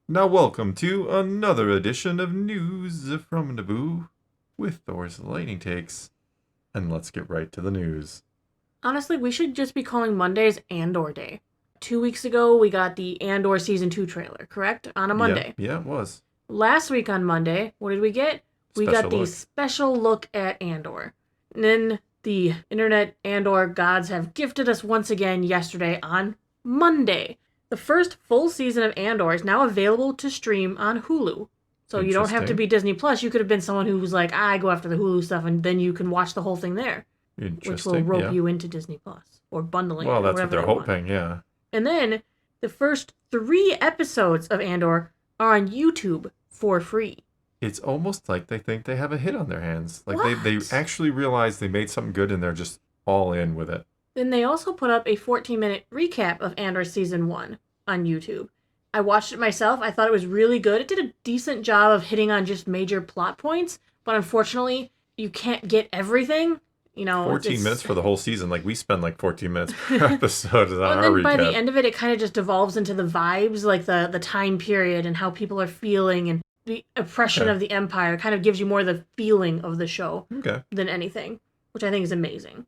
Now welcome to another edition of News from Naboo with Thor's Lightning Takes. And let's get right to the news. Honestly, we should just be calling Mondays Andor Day. 2 weeks ago, we got the Andor Season 2 trailer, correct? On a Monday. Yeah, it was. Last week on Monday, what did we get? We got the special look at Andor. And then the internet Andor gods have gifted us once again yesterday on Monday. The first full season of Andor is now available to stream on Hulu. So you don't have to be Disney Plus. You could have been someone who was like, I go after the Hulu stuff, and then you can watch the whole thing there. Which will rope you into Disney Plus or bundling. Well, that's what they're hoping, yeah. And then the first 3 episodes of Andor are on YouTube for free. It's almost like they think they have a hit on their hands. Like they actually realize they made something good and they're just all in with it. Then they also put up a 14-minute recap of Andor Season 1 on YouTube. I watched it myself. I thought it was really good. It did a decent job of hitting on just major plot points, but unfortunately, you can't get everything. 14 minutes for the whole season. Like, we spend like 14 minutes per episode on our recap. And then by the end of it, it kind of just devolves into the vibes, like the time period and how people are feeling, and the oppression of the Empire kind of gives you more the feeling of the show than anything, which I think is amazing.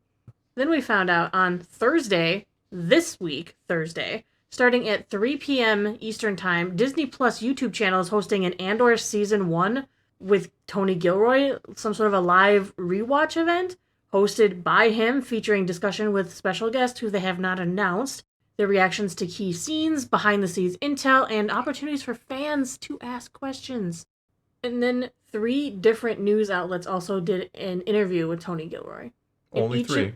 Then we found out on Thursday, Thursday, starting at 3 p.m. Eastern Time, Disney Plus YouTube channel is hosting an Andor Season 1 with Tony Gilroy, some sort of a live rewatch event hosted by him, featuring discussion with special guests who they have not announced, their reactions to key scenes, behind-the-scenes intel, and opportunities for fans to ask questions. And then 3 different news outlets also did an interview with Tony Gilroy. Only 3.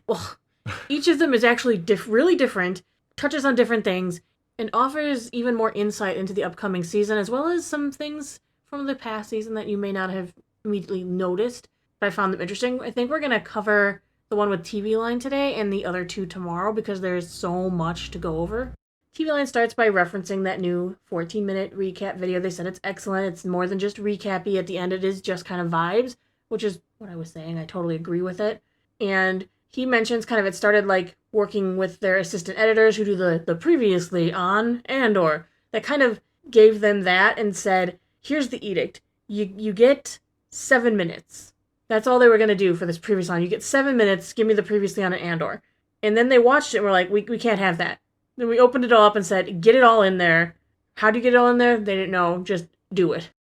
Each of them is actually really different, touches on different things, and offers even more insight into the upcoming season, as well as some things from the past season that you may not have immediately noticed. I found them interesting. I think we're going to cover the one with TV Line today and the other 2 tomorrow because there's so much to go over. TV Line starts by referencing that new 14-minute recap video. They said it's excellent. It's more than just recappy. At the end, it is just kind of vibes, which is what I was saying. I totally agree with it. And he mentions kind of it started like working with their assistant editors who do the previously on Andor. That kind of gave them that and said, here's the edict. You get 7 minutes. That's all they were going to do for this previous on. You get 7 minutes, give me the previously on an Andor. And then they watched it and were like, we can't have that. Then we opened it all up and said, get it all in there. How do you get it all in there? They didn't know. Just do it.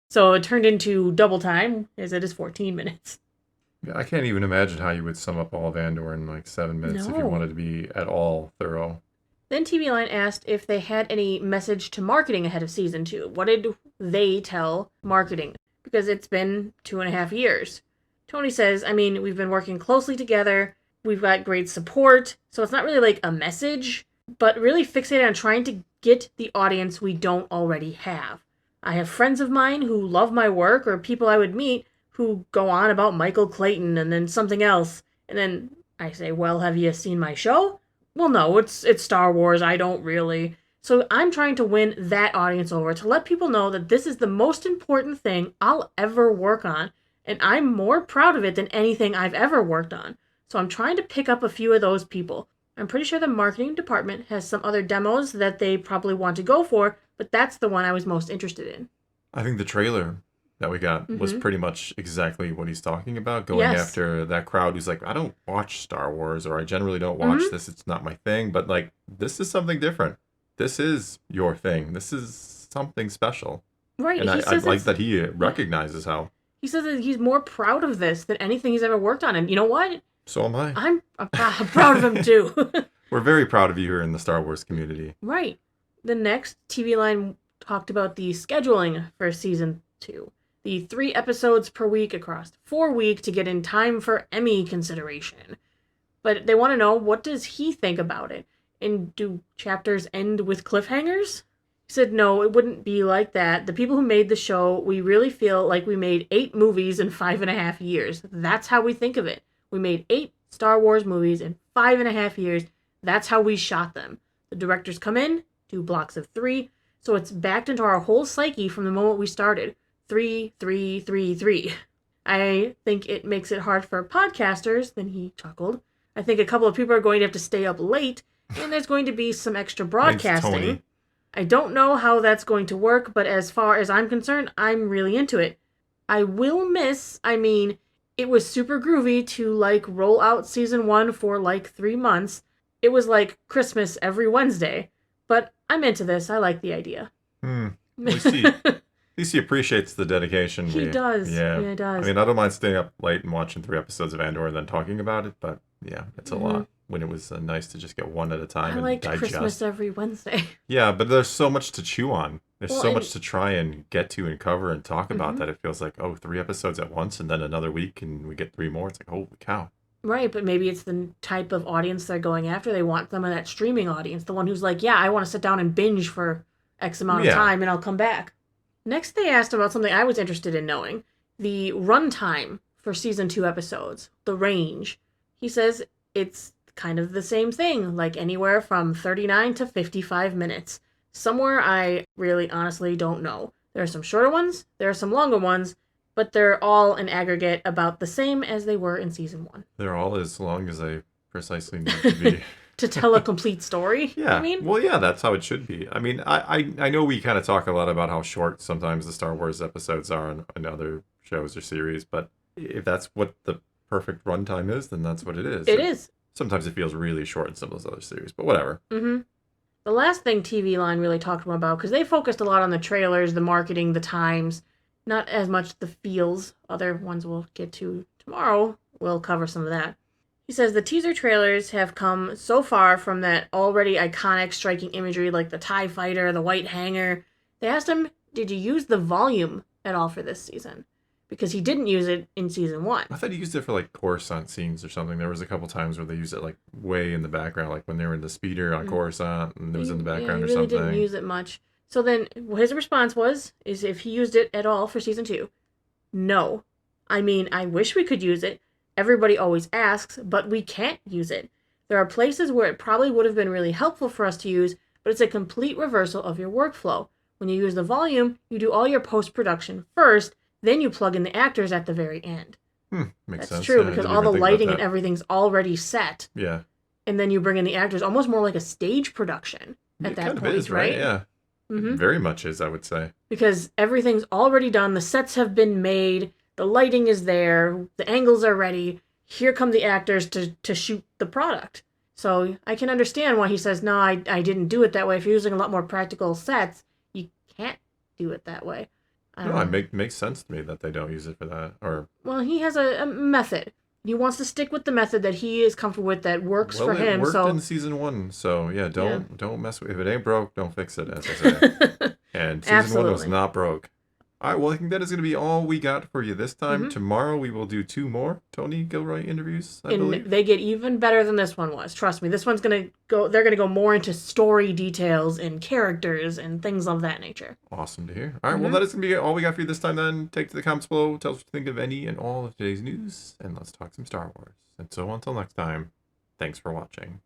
So it turned into double time, as it is 14 minutes. Yeah, I can't even imagine how you would sum up all of Andor in like 7 minutes if you wanted to be at all thorough. Then TV Line asked if they had any message to marketing ahead of Season 2. What did they tell marketing? Because it's been 2.5 years. Tony says, we've been working closely together. We've got great support. So it's not really like a message, but really fixated on trying to get the audience we don't already have. I have friends of mine who love my work, or people I would meet who go on about Michael Clayton and then something else. And then I say, well, have you seen my show? Well, no, it's Star Wars. I don't really. So I'm trying to win that audience over to let people know that this is the most important thing I'll ever work on. And I'm more proud of it than anything I've ever worked on. So I'm trying to pick up a few of those people. I'm pretty sure the marketing department has some other demos that they probably want to go for, but that's the one I was most interested in. I think the trailer that we got was pretty much exactly what he's talking about, going after that crowd who's like, I don't watch Star Wars, or I generally don't watch this. It's not my thing. But like, this is something different. This is your thing. This is something special. Right. And I like that he recognizes how. He says that he's more proud of this than anything he's ever worked on. And you know what? So am I. I'm proud of him, too. We're very proud of you here in the Star Wars community. Right. The next TV Line talked about the scheduling for Season 2. The 3 episodes per week across 4 weeks to get in time for Emmy consideration. But they want to know, what does he think about it? And do chapters end with cliffhangers? He said, no, it wouldn't be like that. The people who made the show, we really feel like we made 8 movies in 5.5 years. That's how we think of it. We made 8 Star Wars movies in 5.5 years. That's how we shot them. The directors come in, do blocks of 3. So it's backed into our whole psyche from the moment we started. 3, 3, 3, 3. I think it makes it hard for podcasters, then he chuckled. I think a couple of people are going to have to stay up late, and there's going to be some extra broadcasting. I don't know how that's going to work, but as far as I'm concerned, I'm really into it. I will miss, it was super groovy to, like, roll out season 1 for, like, 3 months. It was like Christmas every Wednesday. But I'm into this. I like the idea. At least he appreciates the dedication. He does. Yeah. He does. I mean, I don't mind staying up late and watching 3 episodes of Andor and then talking about it, but yeah, it's a lot. When it was nice to just get one at a time and digest. Christmas every Wednesday. Yeah, but there's so much to chew on. There's so much to try and get to and cover and talk about that it feels like, 3 episodes at once and then another week and we get 3 more. It's like, holy cow. Right, but maybe it's the type of audience they're going after. They want some of that streaming audience, the one who's like, yeah, I want to sit down and binge for X amount of time and I'll come back. Next, they asked about something I was interested in knowing. The runtime for season 2 episodes, the range. He says it's kind of the same thing, like anywhere from 39 to 55 minutes. Somewhere I really honestly don't know. There are some shorter ones, there are some longer ones, but they're all in aggregate about the same as they were in season 1. They're all as long as they precisely need to be. To tell a complete story, yeah. Well, yeah, that's how it should be. I mean, I know we kind of talk a lot about how short sometimes the Star Wars episodes are in other shows or series, but if that's what the perfect runtime is, then that's what it is. It is. Sometimes it feels really short in some of those other series, but whatever. The last thing TV Line really talked to him about, because they focused a lot on the trailers, the marketing, the times, not as much the feels. Other ones we'll get to tomorrow. We'll cover some of that. He says the teaser trailers have come so far from that already iconic, striking imagery like the TIE fighter, the white hangar. They asked him, did you use the volume at all for this season? Because he didn't use it in season 1. I thought he used it for like Coruscant scenes or something. There was a couple times where they used it like way in the background, like when they were in the speeder on Coruscant and it was in the background or something. He really didn't use it much. So then his response is if he used it at all for season 2. No. I mean, I wish we could use it. Everybody always asks, but we can't use it. There are places where it probably would have been really helpful for us to use, but it's a complete reversal of your workflow. When you use the volume, you do all your post-production first, then you plug in the actors at the very end. Makes sense. That's true, because all the lighting and everything's already set. Yeah. And then you bring in the actors, almost more like a stage production at that point, is, right? Yeah. It very much is, I would say. Because everything's already done, the sets have been made, the lighting is there, the angles are ready, here come the actors to shoot the product. So I can understand why he says, no, I didn't do it that way. If you're using a lot more practical sets, you can't do it that way. It makes sense to me that they don't use it for that. Well, he has a method. He wants to stick with the method that he is comfortable with, that works for him. It worked in season 1, so yeah, don't mess with it. If it ain't broke, don't fix it, as I say. And season 1 was not broke. All right, well, I think that is going to be all we got for you this time. Tomorrow we will do 2 more Tony Gilroy interviews, I believe. They get even better than this one was. Trust me, this one's going to go. They're going to go more into story details and characters and things of that nature. Awesome to hear. All right, well, that is going to be all we got for you this time. Then take to the comments below. Tell us what you think of any and all of today's news, and let's talk some Star Wars. And so until next time, thanks for watching.